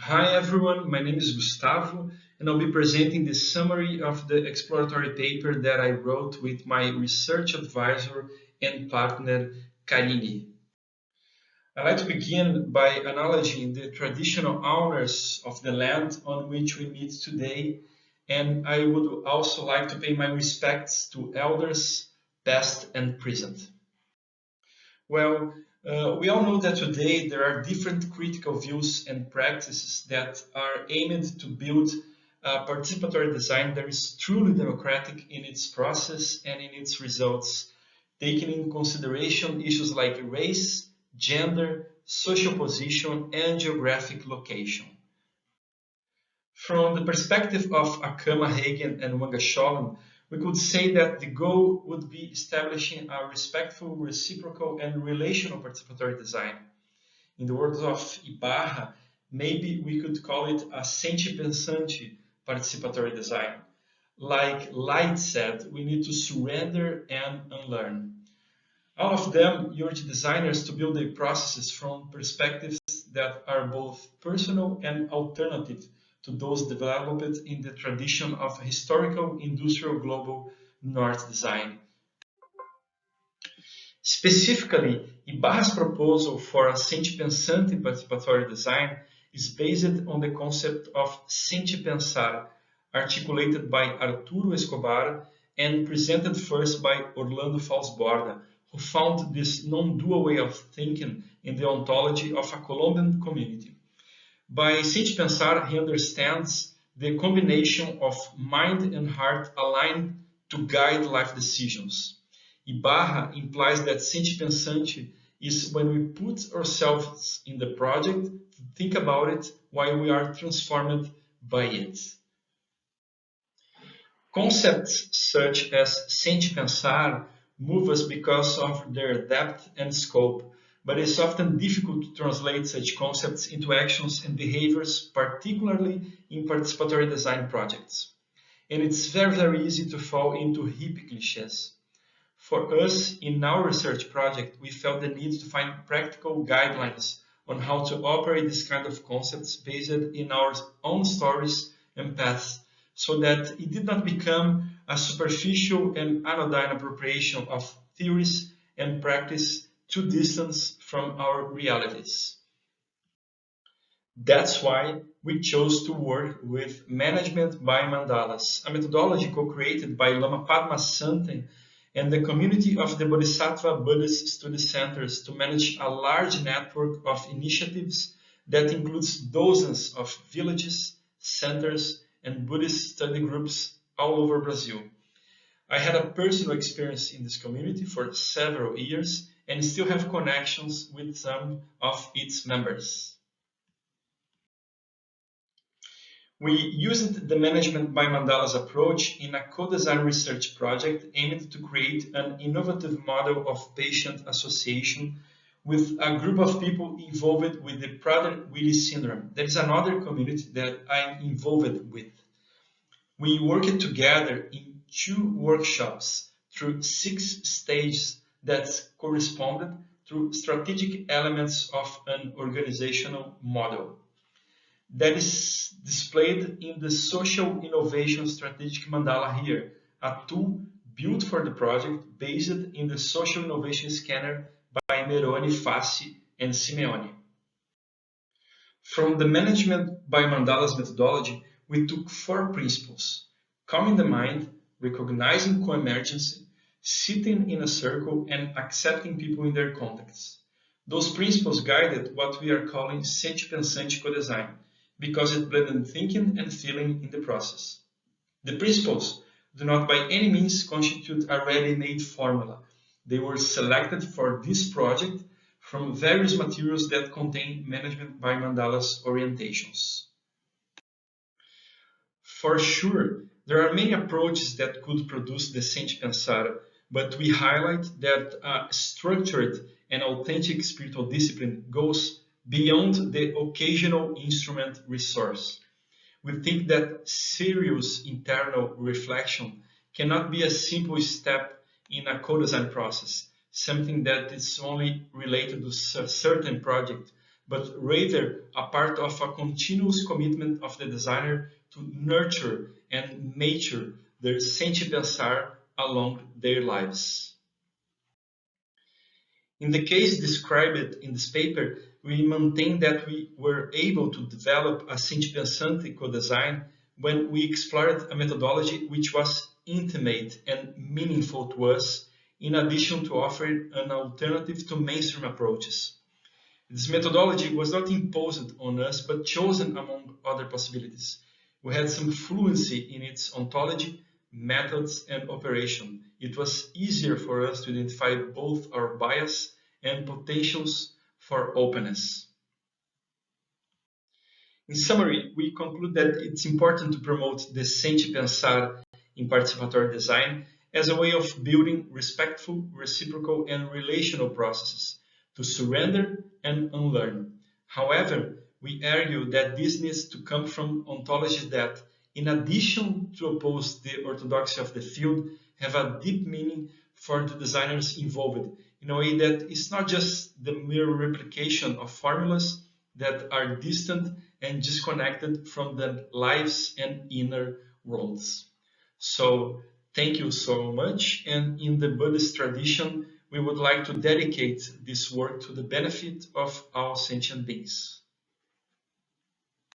Hi everyone, my name is Gustavo and I'll be presenting the summary of the exploratory paper that I wrote with my research advisor and partner Karine. I'd like to begin by acknowledging the traditional owners of the land on which we meet today, and I would also like to pay my respects to elders, past and present. Well, we all know that today there are different critical views and practices that are aimed to build a participatory design that is truly democratic in its process and in its results, taking in consideration issues like race, gender, social position, and geographic location. From the perspective of Akama, Hagen and Whaanga-Schollum, we could say that the goal would be establishing a respectful, reciprocal, and relational participatory design. In the words of Ibarra, maybe we could call it a Sentipensante participatory design. Like Light said, we need to surrender and unlearn. All of them urge designers to build their processes from perspectives that are both personal and alternative to those developed in the tradition of historical industrial global north design. Specifically, Ibarra's proposal for a Sentipensante participatory design is based on the concept of sentipensar, articulated by Arturo Escobar and presented first by Orlando Falsborda, who found this non-dual way of thinking in the ontology of a Colombian community. By Sentipensar, he understands the combination of mind and heart aligned to guide life decisions. Ibarra implies that Sentipensante is when we put ourselves in the project to think about it while we are transformed by it. Concepts such as Sentipensar move us because of their depth and scope, but it's often difficult to translate such concepts into actions and behaviors, particularly in participatory design projects. And it's very easy to fall into hippie cliches. For us, in our research project, we felt the need to find practical guidelines on how to operate this kind of concepts based in our own stories and paths, so that it did not become a superficial and anodyne appropriation of theories and practice too distant from our realities. That's why we chose to work with management by mandalas, a methodology co-created by Lama Padma Sante and the community of the Bodhisattva Buddhist study centers to manage a large network of initiatives that includes dozens of villages, centers, and Buddhist study groups all over Brazil. I had a personal experience in this community for several years and still have connections with some of its members. We used the management by mandalas approach in a co-design research project aimed to create an innovative model of patient association with a group of people involved with the Prader-Willi Syndrome. That is another community that I'm involved with. We worked together in 2 workshops through 6 stages that corresponded to strategic elements of an organizational model. That is displayed in the Social Innovation Strategic Mandala here, a tool built for the project based in the Social Innovation Scanner by Meroni, Fassi, and Simeone. From the management by mandalas methodology, we took 4 principles: calming the mind, recognizing co-emergency, sitting in a circle, and accepting people in their contexts. Those principles guided what we are calling Sentipensante co-design, because it blended thinking and feeling in the process. The principles do not by any means constitute a ready-made formula. They were selected for this project from various materials that contain management by mandalas orientations. For sure, there are many approaches that could produce the Sentipensare, but we highlight that a structured and authentic spiritual discipline goes beyond the occasional instrument resource. We think that serious internal reflection cannot be a simple step in a co-design process, something that is only related to a certain project, but rather a part of a continuous commitment of the designer to nurture and mature their sentipensar along their lives. In the case described in this paper, we maintain that we were able to develop a Sentipensante codesign when we explored a methodology which was intimate and meaningful to us, in addition to offering an alternative to mainstream approaches. This methodology was not imposed on us, but chosen among other possibilities. We had some fluency in its ontology, methods, and operation. It was easier for us to identify both our bias and potentials for openness. In summary, we conclude that it's important to promote the Sentipensar in participatory design as a way of building respectful, reciprocal, and relational processes to surrender and unlearn. However, we argue that this needs to come from ontologies that, in addition to oppose the orthodoxy of the field, have a deep meaning for the designers involved, in a way that is not just the mere replication of formulas that are distant and disconnected from their lives and inner worlds. So, thank you so much. And in the Buddhist tradition, we would like to dedicate this work to the benefit of all sentient beings.